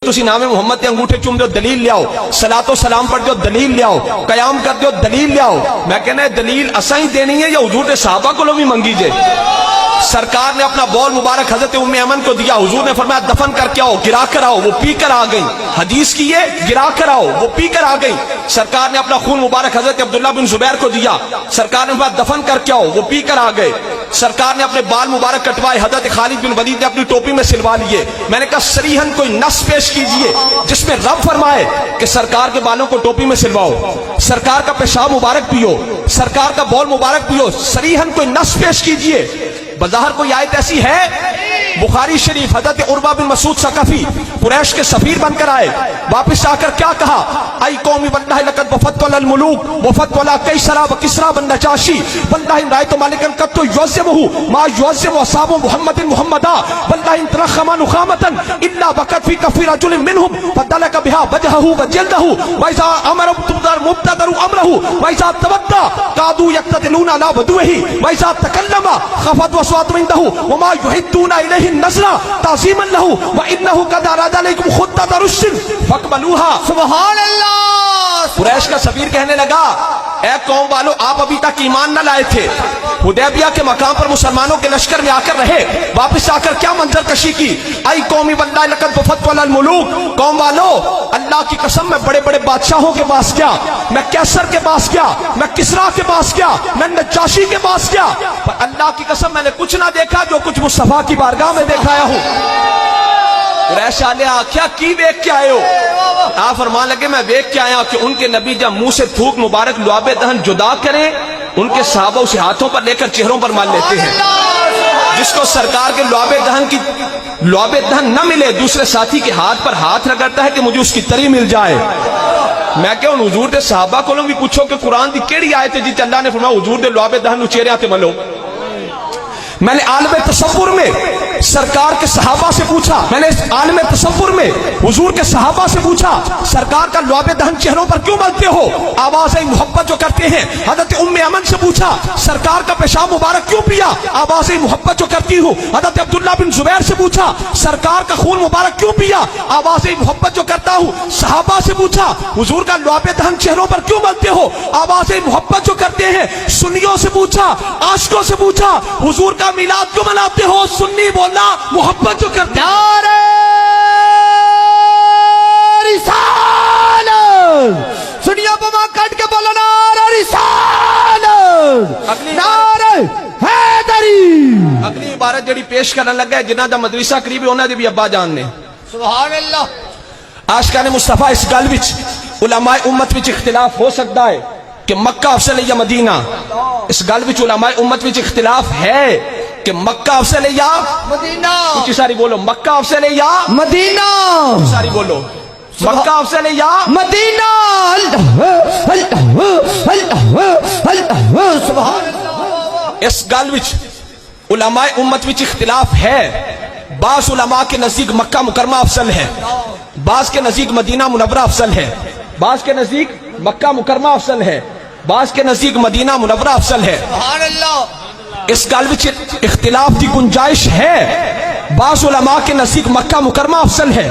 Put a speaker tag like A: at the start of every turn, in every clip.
A: تسی نام محمد کے انگوٹھے چوم دیو دلیل لیاؤ، صلاۃ و سلام پڑھ دیو دلیل لیاؤ، قیام کر دیو دلیل لیاؤ۔ میں کہنا ہے دلیل اساں ہی دینی ہے یا حضور نے صحابہ کو بھی منگی جے؟ سرکار نے اپنا بول مبارک حضرت ام ایمن کو دیا، حضور نے فرمایا دفن کر کے آؤ، گرا کر آؤ، وہ پی کر آ گئی۔ حدیث کی ہے گرا کر آؤ، وہ پی کر آ گئی۔ سرکار نے اپنا خون مبارک حضرت عبداللہ بن زبیر کو دیا، سرکار نے فرمایا دفن کر کے آؤ، وہ پی کر آ گئے۔ سرکار نے اپنے بال مبارک کٹوائے، حضرت خالد بن ولید نے اپنی ٹوپی میں سلوا لیے۔ میں نے کہا صریحاً کوئی نص پیش کیجئے جس میں رب فرمائے کہ سرکار کے بالوں کو ٹوپی میں سلواؤ، سرکار کا پیشاب مبارک پیو، سرکار کا بول مبارک پیو، صریحاً کوئی نص پیش کیجئے۔ بظاہر کوئی آیت ایسی ہے؟ بخاری شریف حضرت عروہ بن مسعود ثقفی قریش کے سفیر بن کر آئے، واپس آ کر کیا کہا؟ ای قومی واللہ لقد وفدت علی الملوک وفدت علی کیسرا و کسرا بن نجاشی واللہ ان رأیت مالکا قد یعظمہ ما یعظم اصحاب محمد محمدا واللہ ان ترخم نخامتا الا بقت فی کف رجل منهم فدلک بها وجهه وجلده واذا امر مبتدر امره واذا توضا قعدوا يقتتلون على وضوئه واذا تکلم خفض وصوت عنده وما يحدون الیہ النظر تعظیما له وانه قد اراد علیکم خطۃ رشد فاقبلوها۔
B: سبحان اللہ۔
A: قریش کا سفیر کہنے لگا اے قوم والو آپ ابھی تک ایمان نہ لائے تھے، حدیبیہ کے مقام پر مسلمانوں کے لشکر میں آ کر رہے، واپس آ کر کیا منظر کشی کی؟ ای قومی واللہ لقد وفدت علی الملوک، قوم والو اللہ کی قسم میں بڑے بڑے بادشاہوں کے پاس گیا، میں کیسر کے پاس گیا، میں کسرا کے پاس گیا، میں نجاشی کے پاس گیا، پر اللہ کی قسم میں نے کچھ نہ دیکھا جو کچھ مصطفیٰ کی بارگاہ میں دیکھایا ہوں۔ قریش والے آخیا کی دیکھ کے آئے ہو؟ آپ فرمان لگے میں دیکھ کے آیا کہ ان کے نبی جب منہ سے تھوک مبارک لعاب دہن جدا کریں، ان کے صحابہ اسے ہاتھوں پر لے کر چہروں پر مال لیتے ہیں۔ جس کو سرکار کے لعاب دہن نہ ملے دوسرے ساتھی کے ہاتھ پر ہاتھ رگڑتا ہے کہ مجھے اس کی تری مل جائے۔ میں کہ ان حضور دے صحابہ کو بھی پوچھو کہ قرآن دی کیڑی آیت ہے جی اللہ نے فرمایا حضور دے لعاب دہن نو چہرے آتے ملو۔ میں نے عالم تصور میں سرکار کے صحابہ سے پوچھا، میں نے عالم تصور میں حضور کے صحابہ سے پوچھا سرکار کا لعاب دہن چہروں پر کیوں ملتے ہو؟ آواز محبت جو کرتے ہیں۔ حضرت ام ایمن سے پوچھا سرکار کا پیشاب مبارک کیوں پیا؟ آواز محبت جو کرتی ہوں۔ حضرت عبداللہ بن زبیر سے پوچھا سرکار کا خون مبارک کیوں پیا؟ آواز محبت جو کرتا ہوں۔ صحابہ سے پوچھا حضور کا لعاب دہن چہروں پر کیوں ملتے ہو؟ آواز محبت جو کرتے ہیں۔ سنیوں سے پوچھا، عاشقوں سے پوچھا حضور کا میلاد کیوں مناتے ہو؟ سنی بولا محبت جو کرتے ہیں۔
B: نعرہ رسالت، سنیا پما کٹ کے بولا نعرہ رسالت، نعرہ حیدری۔
A: اگلی عبارت جڑی پیش کرنے لگا ہے جنہاں دا مدرسہ قریبی ہونا دے بھی ابا جان نے۔
B: سبحان اللہ۔
A: عاشقان مصطفیٰ اس گل وچ علماء امت وچ اختلاف ہو سکتا ہے کہ مکہ افضل ہے یا مدینہ۔ اس گل وچ علماء امت وچ اختلاف ہے کہ مکہ افضل ہے یا
B: مدینہ۔
A: کچھ ساری بولو مکہ افضل ہے یا
B: مدینہ۔
A: ساری بولو مکہ افضل ہے یا
B: مدینہ۔ اللہ اللہ اللہ اللہ سبحان اللہ۔
A: اس گل وچ علماء امت وچ اختلاف ہے۔ بعض علماء کے نزدیک مکہ مکرمہ افضل ہے، بعض کے نزدیک مدینہ منورہ افضل ہے، بعض کے نزدیک مکہ مکرمہ افضل ہے، بعض کے نزدیک مدینہ منورہ افضل ہے۔
B: سبحان اللہ۔
A: اس گل وچ اختلاف کی گنجائش ہے۔ بعض علماء کے نزدیک مکہ مکرمہ افضل ہے،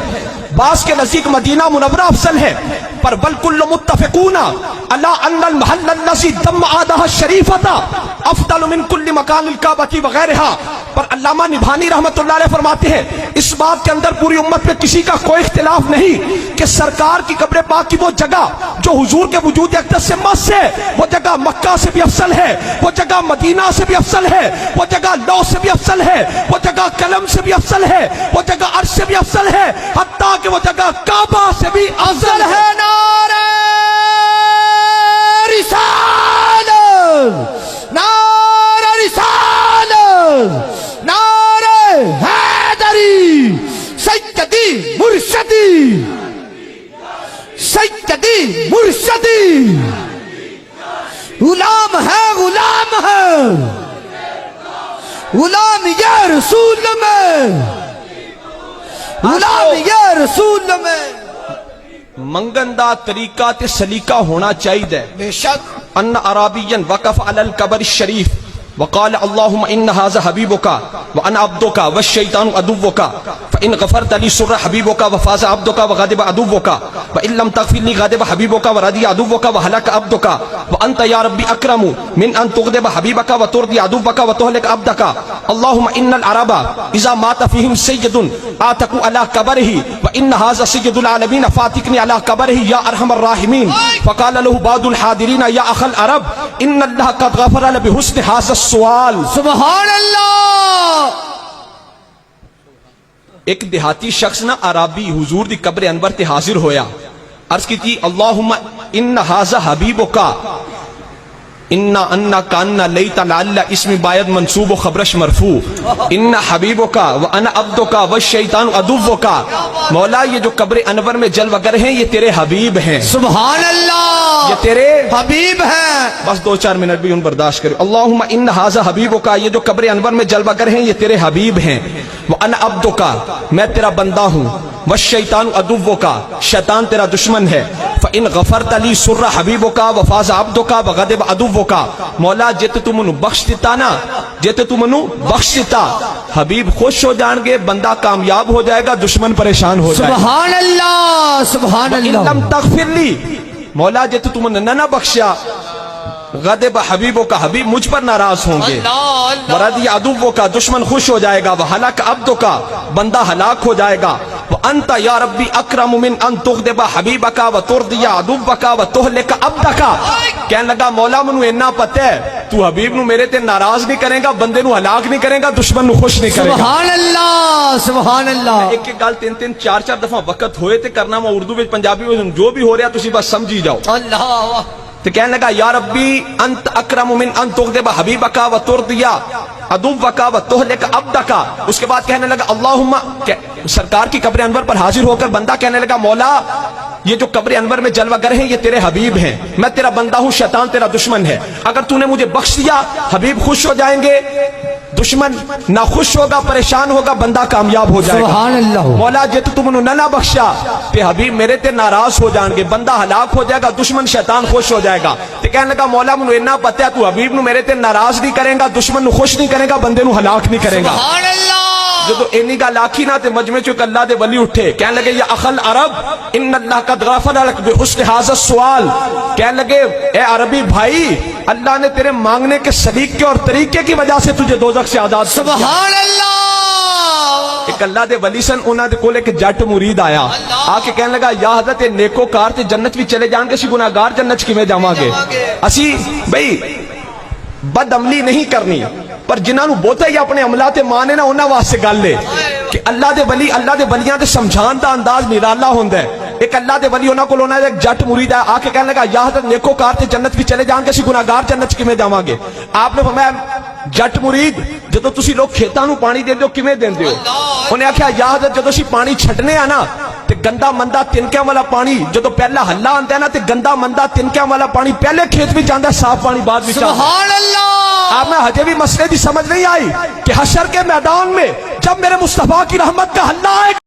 A: بعض کے نزدیک مدینہ منورہ افضل ہے، پر بل کل متفقون علی ان المحل الذی دم عادہ الشریفۃ افضل من کل مکان الکعبۃ وغیرہا۔ پر علامہ نبھانی رحمت اللہ علیہ فرماتے ہیں اس بات کے اندر پوری امت میں کسی کا کوئی اختلاف نہیں کہ سرکار کی قبر پاک کی وہ جگہ جو حضور کے وجود اقدس سے مس ہے، وہ جگہ مکہ سے بھی افضل ہے، وہ جگہ مدینہ سے بھی افضل ہے، وہ جگہ لوح سے بھی افضل ہے، وہ جگہ قلم سے بھی افضل ہے، وہ جگہ عرش سے بھی افضل ہے، حتیٰ کہ وہ جگہ کعبہ سے بھی افضل ہے۔
B: نعرہ رسالت، نعرہ رسالت، نعرہ حیدری، سیدی مرشدی، سیدی مرشدی، غلام ہے غلام ہے، غلام یا رسول میں، غلام یا رسول میں۔
A: منگندہ طریقہ تے سلیقہ ہونا چاہیے۔
B: بے شک۔
A: ان عربین وقف علی القبر الشریف وقال اللهم ان هذا حبيبك وانا عبدك والشيطان عدوك فان غفرت لي سر حبيبك وفاز عبدك وغضب عدوك وان لم تغفر لي غضب حبيبك ورضي عدوك وهلك عبدك وانت يا ربي اكرم من ان تغضب حبيبك وترضي عدوك وتهلك عبدك اللهم ان العرب اذا مات فيهم سيد اعتقوا على قبره وان هذا سيد العالمين فاتقني على قبره يا ارحم الراحمين فقال له بعض الحاضرين يا اخ العرب ان الله قد غفر له بحسن هذا السؤال.
B: سبحان اللہ.
A: ایک دیہاتی شخص نا عربی حضور دی قبر انور تے حاضر ہویا, عرض کی تھی اللہم ان ھذا حبیبک ان کان لیت لعل اسم باید منصوب و خبرش مرفوع ان حبیبک وانا عبدک والشیطان عدوک. مولا یہ جو قبر انور میں جل وگر ہیں یہ تیرے حبیب ہیں.
B: سبحان اللہ.
A: یہ تیرے
B: حبیب ہیں.
A: بس 2-4 منٹ بھی ان برداشت کرو. اللہم ان ھذا حبیبک, یہ جو قبر انور میں جل وگر ہیں یہ تیرے حبیب ہیں. وانا عبدک, میں تیرا بندہ ہوں. والشیطان عدوک, شیطان تیرا دشمن ہے. فان غفرت لی سر حبیبک وفاز عبدک وغضب عدوک. مولا جے تو منو بخش دیتا نا, جے تو منو بخش دیتا, حبیب خوش ہو جان گے, بندہ کامیاب ہو جائے گا, دشمن پریشان ہو جائے گا.
B: سبحان اللہ. سبحان
A: ان
B: اللہ.
A: لم تغفر لی, مولا جے تو من نہ بخشیا, غضب حبیبوں کا, حبیب مجھ پر ناراض ہوں گے. ورضی عدووں کا, دشمن خوش ہو جائے گا. وہلک عبدوں کا, بندہ ہلاک ہو جائے گا. وانت یا ربی اکرم من ان تغضب حبیبک وترضی عدوک وتہلک عبدک. کہنے لگا مولا منو اتنا پتہ ہے تو حبیب نو میرے تے ناراض نہیں کرے گا, بندے نو ہلاک نہیں کرے گا, دشمن نو خوش نہیں کرے گا.
B: سبحان اللہ. سبحان اللہ.
A: ایک ایک گل 3-3 4-4 دفعہ وقت ہوئے تے کرنا, میں اردو میں پنجابی میں جو بھی ہو رہا تسی بس سمجھی جاؤ.
B: اللہ.
A: تو کہنے لگا یا ربی انت اکرم من ان تغضب حبیبک وترضی عدوک وتہلک عبدک. اس کے بعد کہنے لگا اللہم, سرکار کی قبر انور پر حاضر ہو کر بندہ کہنے لگا مولا یہ جو قبر انور میں جلوہ گر ہیں یہ تیرے حبیب ہیں, میں تیرا بندہ ہوں, شیطان تیرا دشمن ہے. اگر تو نے مجھے بخش دیا حبیب خوش ہو جائیں گے, دشمن نہ خوش ہوگا, پریشان ہوگا, بندہ کامیاب ہو جائے گا.
B: سبحان اللہ.
A: مولا جے تو منو نہ بخشا تے حبیب میرے تے ناراض ہو جان گے, بندہ ہلاک ہو جائے گا, دشمن شیطان خوش ہو جائے گا. تے کہنے لگا مولا منو اتنا پتہ ہے تو حبیب نو میرے تے ناراض نہیں کرے گا, دشمن نو خوش نہیں کرے گا, بندے نو ہلاک نہیں کرے گا.
B: سبحان اللہ.
A: جدو اینی گل آکھی نا تے مجمع چ اللہ دے ولی اٹھے, کہنے لگے یا اخ العرب ان اللہ قد غفر لك بحسن هذا السؤال. کہنے لگے اے عربی بھائی, اللہ نے تیرے مانگنے کے سلیقے اور طریقے کی وجہ سے تجھے دوزخ سے آزاد کر دیا.
B: سبحان اللہ.
A: ایک اللہ دے ولی سن, انہاں دے کول ایک جٹ مرید آیا, آ کے کہنے لگا یا حضرت نیکو کار تے جنت بھی چلے جان گے, اسی گناہگار جنت کیویں جاواں گے. اسی بھئی بد عملی نہیں کرنی, پر جنہاں نو بہتا ہی اپنے عملات مانے نا انہاں واسطے گل لے کہ اللہ دے ولی, اللہ دے ولیاں دے سمجھان دا انداز نرالا ہوندا ہے. ایک اللہ دے ولی انہاں کول انہاں دا ایک جٹ مرید ہے, آ کے کہنے لگا یا حضرت نیکو کار تے جنت بھی چلے جان گے, اسی گناہگار جنت کیویں جاواں گے. آپ نے فرمایا جٹ مرید جدو تسی لوگ کھیتاں نو پانی دیندے ہو کیویں دیندے ہو؟ انہیں آکھیا یا حضرت جدو اسی پانی چھٹنے آ نا تے گندا مندا تنکیاں والا پانی جدو پہلا ہلا آندا ہے نا تے گندا مندا تنکیاں والا پانی پہلے کھیت وچ جاندا ہے, صاف پانی بعد وچ آندا ہے.
B: سبحان اللہ.
A: آپ میں ہجے بھی مسئلے دی سمجھ نہیں آئی کہ حشر کے میدان میں جب میرے مصطفیٰ کی رحمت کا ہلا آئے